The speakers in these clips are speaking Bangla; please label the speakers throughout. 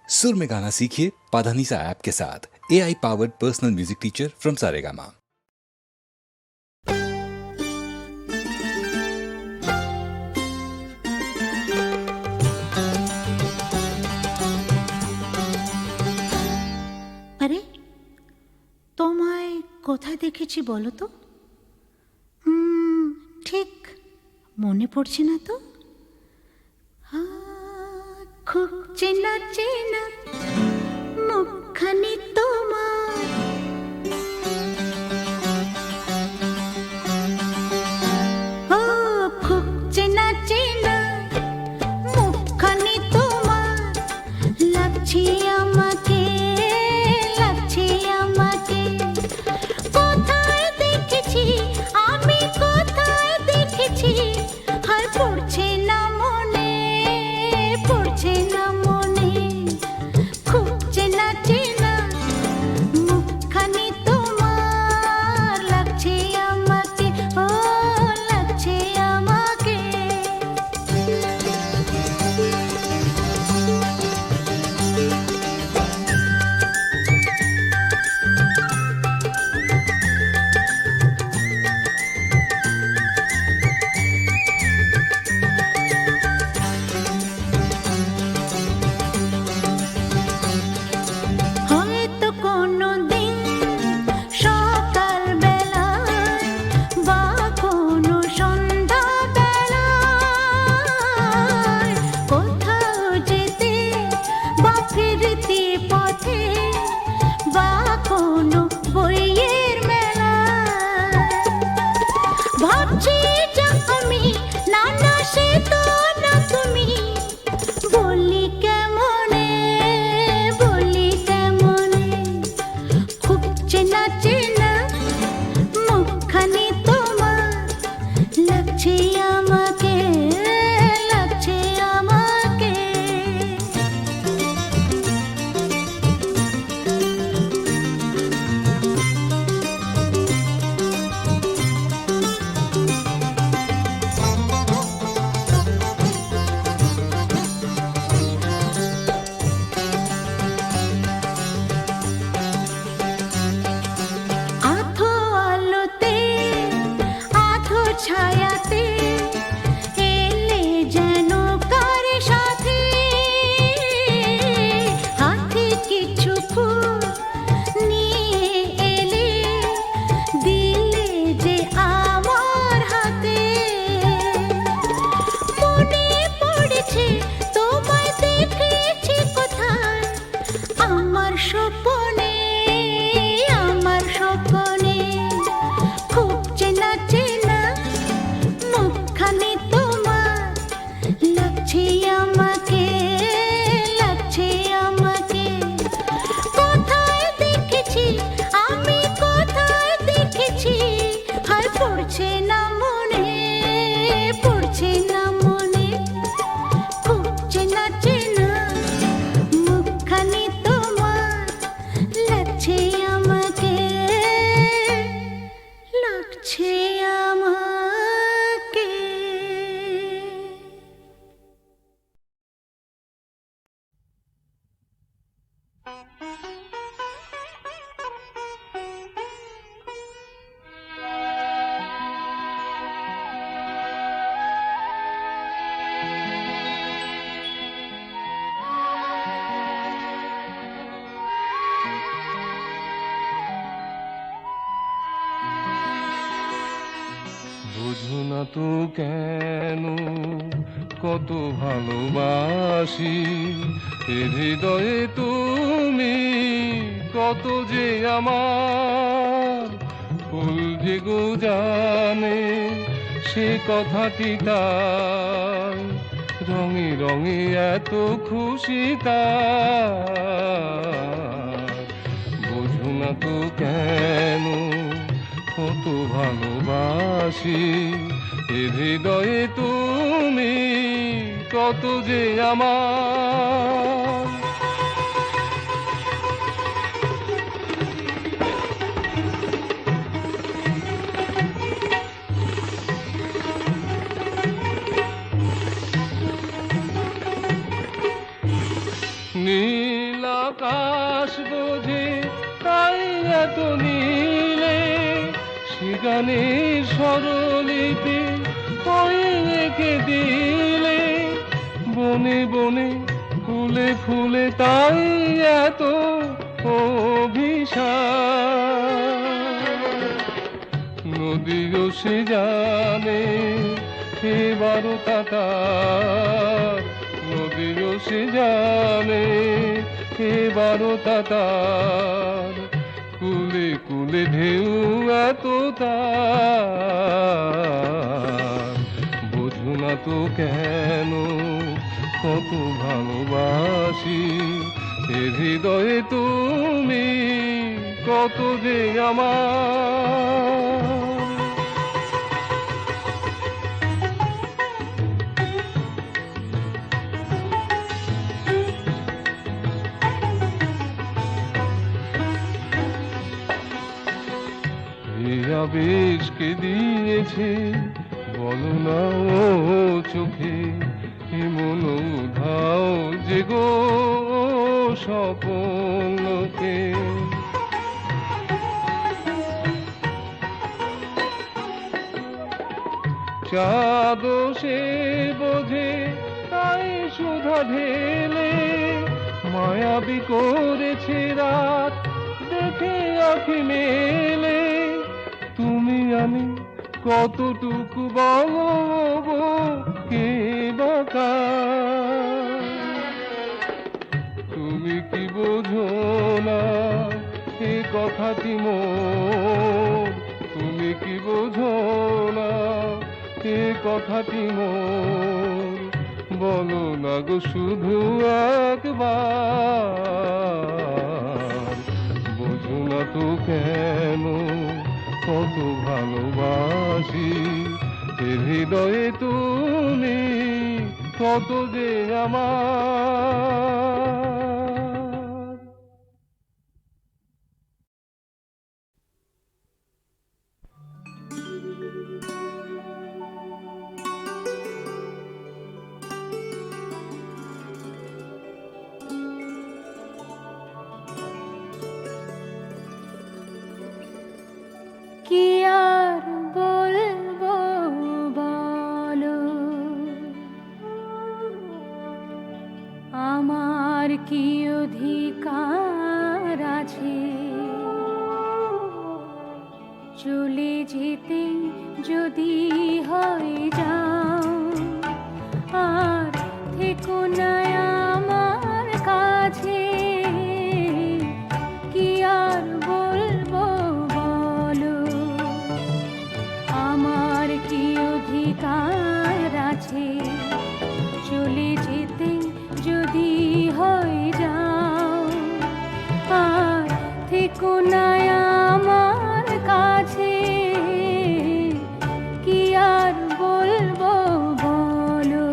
Speaker 1: सुर में गाना सीखिए पाधानीसा ऐप के साथ। AI powered personal music teacher from Saregama.
Speaker 2: আরে তোমায় কোথায় দেখেছি বলো তো? ঠিক মনে পড়ছে না তো। খুব চেনা চেনা মুখখানি তোমার, ও খুব চেনা চেনা মুখখানি তোমার, লাগছে আমাকে, লাগছে আমাকে। কোথায় দেখেছি আমি, কোথায় দেখেছি, আর পড়ছে না মনে, পড়ছে না মনে। খুব চেনা চেনা মুখখানি তোমার, লাগছে আমাকে, ও লাগছে আমাকে। হয়তো কোনো দিন সকাল বেলায় বা কোনো সন্ধ্যা বেলায়, কোথাও যেতে বা ফিরতে পথে, বা কোনো বইয়ের মেলায়, ভাবছি যা আমি, না না সে তো না তুমি, বলি কেমনে, বলি কেমনে। খুব চেনা চেনা মুখখানি তোমার, লাগছে আমাকে, লাগছে আমাকে। আধো আলোতে আধো ছায়াতে এলে যেন কার সাথে, হাতে কিছু ফুল নিয়ে এলে, দিলে যে আমার হাতে। মনে পড়েছে তোমায় দেখেছি কোথায়, আমার স্বপনে, আমার স্বপনে। খুব চেনা চেনা মুখখানি তোমার, লাগছে আমাকে, লাগছে আমাকে। কোথায় দেখেছি আমি, কোথায় দেখেছি, আর পড়ছে না মনে, পড়ছে না মনে। খুব চেনা চেনা মুখখানি তোমার, লাগছে আমাকে, লাগছে আমাকে।
Speaker 3: বুঝো না তো কেন কত ভালোবাসি, এ হৃদয়ে তুমি কত যে আমার। ফুল যে গো জানে সে কথাটি তাই, রঙে রঙে এত খুশি তার। বুঝো না তো কেন কত ভালোবাসি, এ হৃদয়ে তুমি কত যে আমার। নীল আকাশ বোঝে তাই এত নীলে, সে গানের স্বরলিপি ওই এঁকে দিলে, বনে বনে ফুলে ফুলে তাই এত অভিশাপ। নদীও সে জানে এবারও তাতার, নদীও সে জানে এবারও তাতার, কুলে কুলে ঢেউ এত তার। বোঝো না তো কেন কত ভালোবাসি, এ হৃদয়ে তুমি কত যে আমার। আবেশকে দিয়েছে বলো না ও চোখে, এমন উধাও যে গো স্বপ্নকে। চাঁদ সে বোঝে তাই সুধা ঢেলে, মায়াবী করেছে রাত দেখে আঁখি মেলে। তুমি আমি কতটুকু বলো গো কে বাকা, তুমি কি বোঝো না এ কথাটি মোর, তুমি কি বোঝো না এ কথাটি মোর। বলো না গো শুধু একবার, বোঝো না তো কেন কত ভালোবাসি, এ হৃদয়ে তুমি কত যে আমার।
Speaker 2: কি আর বলবো বলো, আমার কি অধিকার আছে চলে যেতে যদি হয়ে যাও, আর থেকো না আমার কাছে। কি আর বলবো বলো, আমার কি অধিকার আছে চলে যেতে যদি হয়ে যাও, আর থেকো না আমার কাছে। কি আর বলবো বলো।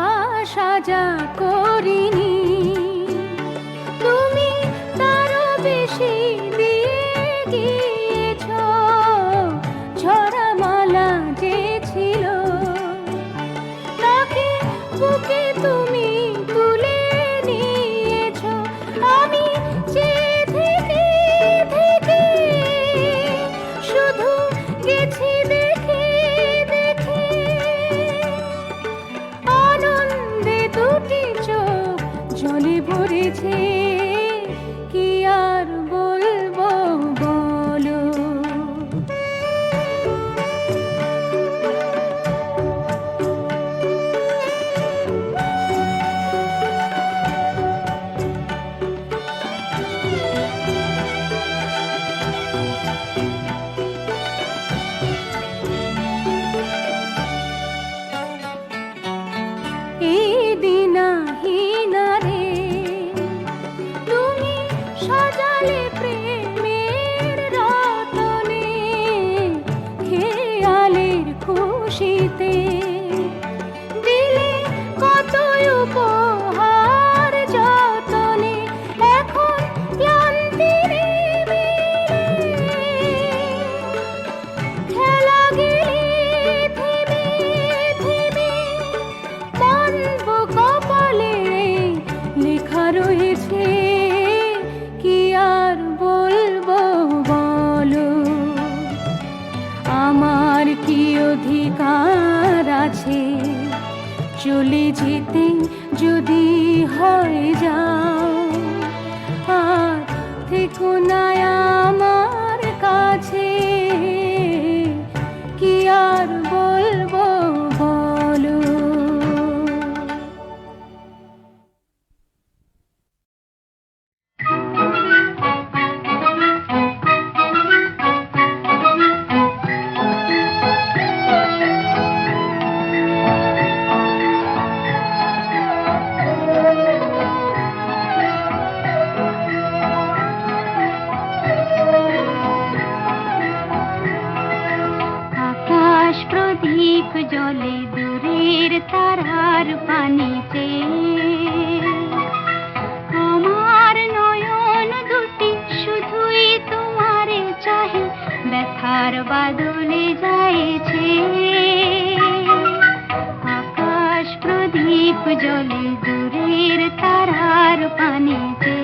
Speaker 2: আশা যা করিনি তুমি তারও বেশি দিয়ে গিয়েছ, ঝরা মালা যে ছিল তাকে বুকে তুমি তুলে নিয়েছ। আমি যে থেকে থেকে শুধু গেছি দেখে দেখে, আনন্দে দুটি
Speaker 4: যেতে যদি হয়ে যাও, আর থেকো না আমার কাছে, কি আর বলবো বলো। আকাশ প্রদীপ জলে দূরের তারার পানিতে, আমার নয়ন দুটি শুধুই তোমারে চাহে, ব্যথার বাদলে যাইছে। আকাশ প্রদীপ জলে দূরের তারার পানিতে,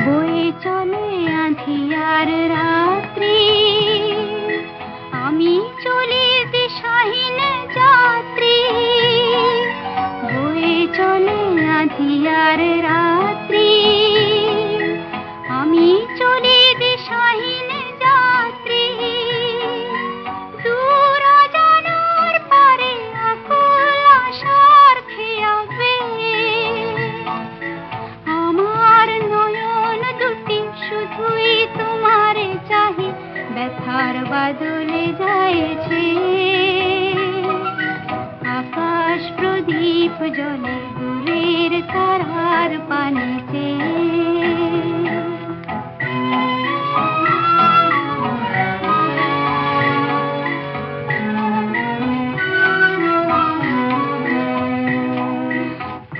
Speaker 4: বয়ে চলে আঁধিয়ার রাত্রি, আমি চলি দিশাহীন যাত্রী। বয়ে চলে আঁধিয়ার রাত্রি, আমি চলি দিশাহীন যাত্রী। দূর অজানার পারে আকুল আশার খেয়াবে, আমার নয়ন দুটি শুধুই তোমারে চাহি, ব্যথার বাদলে যাইছে। আকাশ প্রদীপ জলে দূরের তারার পানিতে,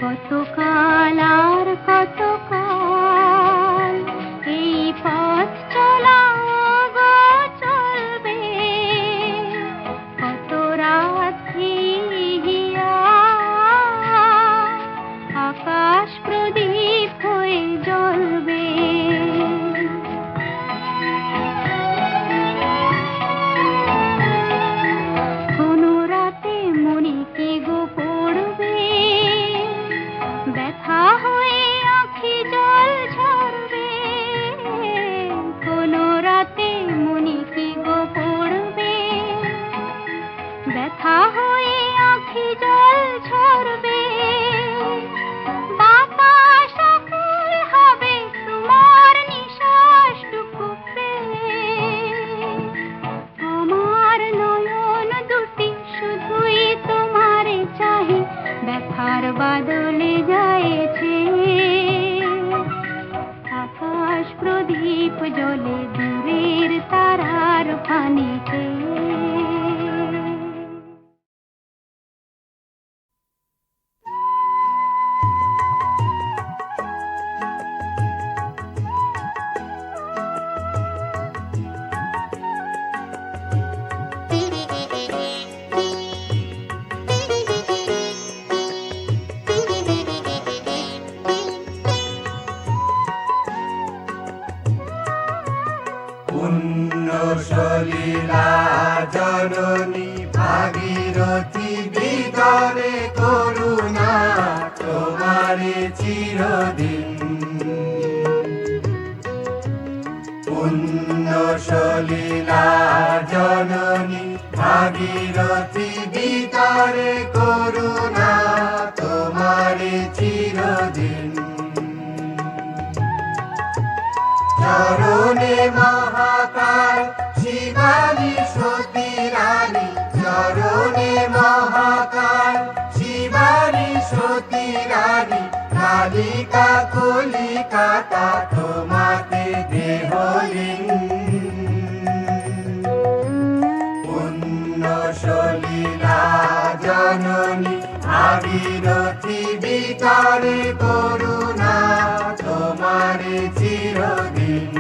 Speaker 4: কতকাল আর কতকাল এই পথ চলা গো চলবে, কত রাত হিয়া আকাশ প্রদীপ হয়ে জ্বলবে। কোনো রাতে মনে কি গো পড়বে, ব্যথা হয়ে আঁখি জল ঝরবে। কোনো রাতে মনে কি গো পড়বে, ব্যথা হয়ে আঁখি জল ঝরবে। বাতাস আকুল হবে তোমার নিঃশ্বাসটুকু পেয়ে, আমার নয়ন দুটি শুধুই তোমারে চাহি, ব্যথার বাদলে যাইছে। আকাশ প্রদীপ জলে দূরের তারার পানিতে,
Speaker 5: সলীলা জননী ভাগীরথী বিদরে করুণা তোমারে চিরদিন। পুণ্য সলীলা জননী ভাগীরথী বিদরে করুণা তোমারে চিরদিন। চরণে মহাকাল শিবানী সতী রানী, চরণে মহাকাল শিবানী সতী রানী, কালিকা কলিকাতা তোমাতে দেহলিন। পুণ্য সলীলা জননী ভাগীরথী বিদরে করুণা তোমারে চিরদিন।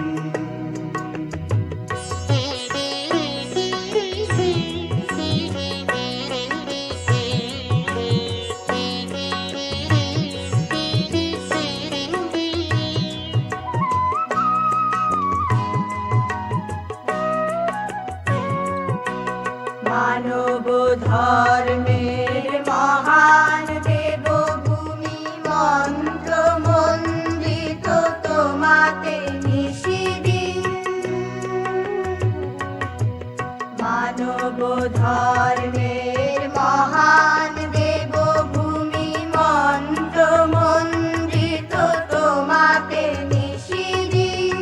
Speaker 6: মানব ধর্মের মহান দেবভূমি মন্ত্র মন্দিত তোমাতে নিশিদিন মানব ধর্মের মহান দেবভূমি মন্ত্র মন্দিত তোমাতে নিশিদিন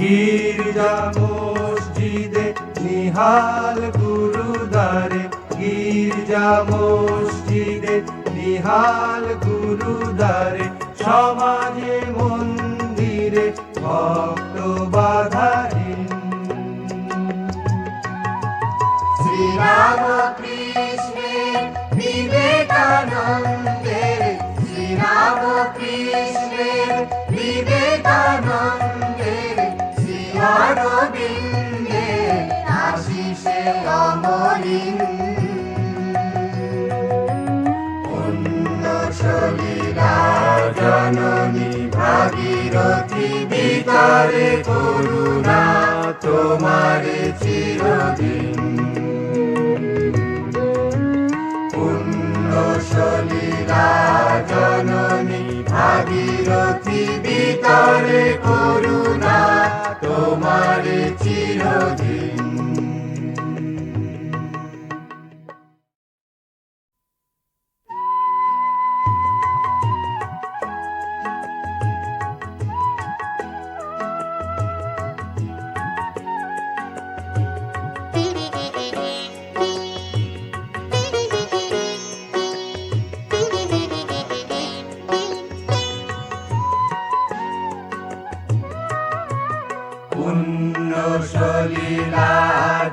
Speaker 5: গির্জা মসজিদে নিহাল গুরুদ্বারে গির্জা মসজিদে নিহাল গুরুদ্বারে সমাজে মন্দিরে ভক্ত বাধাহীন শ্রীরাম কৃষ্ণের বিবেকানন্দের শ্রীরাম কৃষ্ণের বিবেকানন্দের শ্রী অরবিন্দে আশিসে অমলিন পুণ্যশলীলা জননী ভাগীরথী বিতারে করুণা তোমারে চিরদিন পুণ্যশলীলা জননী ভাগীরথী বিতারে করুণা তোমারে চিরদিন পুণ্যশলীলা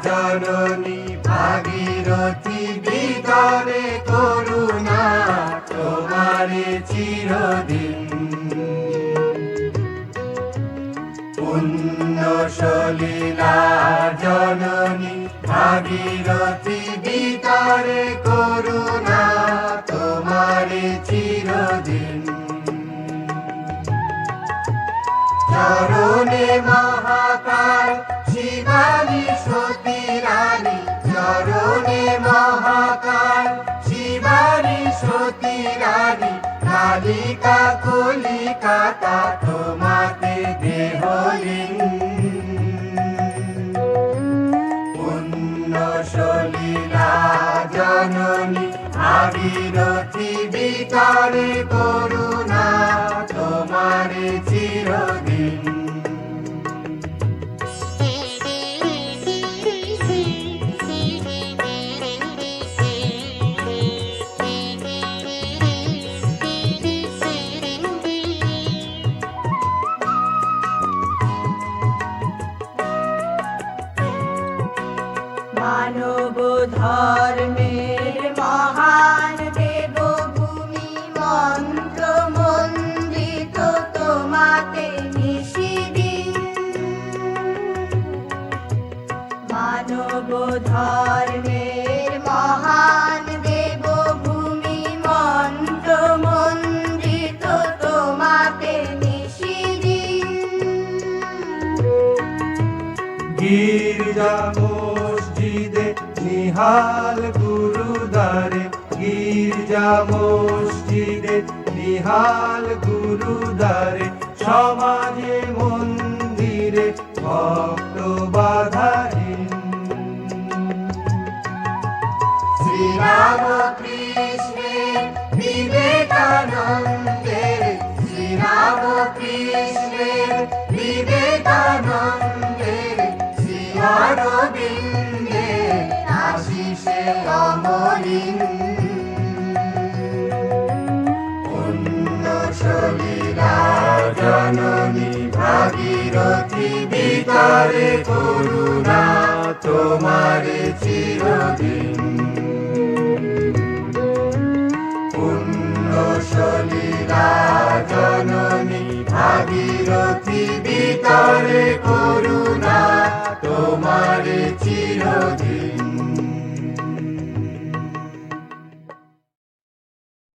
Speaker 5: জননী ভাগীরথী বিতারে করুণা তোমারে চিরদিন পুণ্যশলীলা জননী ভাগীরথী বিতারে করুণা তোমারে চিরদিন চরণে মহাকাল শিবানী সতী রানী চরণে মহাকাল শিবানী সতী রানী কালিকা কলিকাতা তোমাতে দেহলীন পুণ্যশলীলা জননী ভাগীরথী বিতারে করুণা তোমারে চিরদিন
Speaker 6: মানব ধর্মের মহান দেবভূমি মন্ত্র মন্দিত তোমাতে নিশিদিন মানব ধর্মের মহান দেবভূমি মন্ত্র মন্দিত তোমাতে নিশিদিন
Speaker 5: গির্জা মসজিদে নিহাল গুরুদ্বারে গির্জা মসজিদে নিহাল গুরুদ্বারে সমাজে মন্দিরে ভক্ত বাধাহীন শ্রীরাম কৃষ্ণের বিবেকানন্দের শ্রীরাম কৃষ্ণের বিবেকানন্দের শ্রী অরবিন্দে আশিসে অমলিন পুণ্যশলীলা জননী ভাগীরথী বিতারে করুণা তোমারে চিরদিন পুণ্যশলীলা জননী ভাগীরথী বিতারে করুণা তোমারে চিরদিন